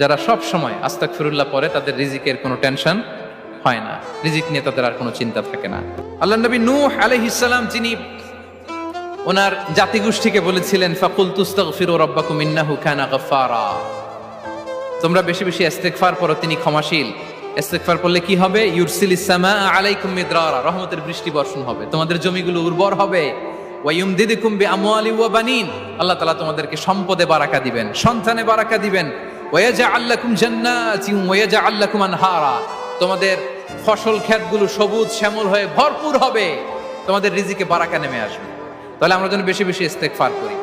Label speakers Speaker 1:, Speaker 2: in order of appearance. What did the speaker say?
Speaker 1: যারা সব সময় আস্তাগফিরুল্লাহ পড়ে তাদের রিজিকের কোনো টেনশন হয় না, রিজিক নিয়ে তাদের আর কোনো চিন্তা থাকে না। আল্লাহ নবী নূহ আলাইহিস সালাম যিনি ওনার জাতিগোষ্ঠীকে বলেছিলেন ফাকুল তুস্তাগফিরু রাব্বাকুম ইন্নাহু কানা গাফফারা, তোমরা বেশি বেশি ইস্তেগফার পড়ো, তিনি ক্ষমাশীল। ইস্তেগফার করলে কি হবে? ইউরসিলিস সামাআ আলাইকুম মিদরারা, রহমতের বৃষ্টি বর্ষণ হবে, তোমাদের জমিগুলো উর্বর হবে। ওয়া ইউমদিদুকুম বিআমওয়ালি ওয়া বানিন, আল্লাহ তাআলা তোমাদেরকে সম্পদে বারাকা দিবেন, সন্তানে বারাকা দিবেন। ওয়া ইয়াজআল লাকুম জান্নাতিন ওয়া ইয়াজআল লাকুম আনহারা, তোমাদের ফসল ক্ষেতগুলো সবুজ শ্যামল হয়ে ভরপুর হবে, তোমাদের রিজিকে বারাকা নেমে আসবে। তাহলে আমরা যেন বেশি বেশি ইস্তেগফার করি।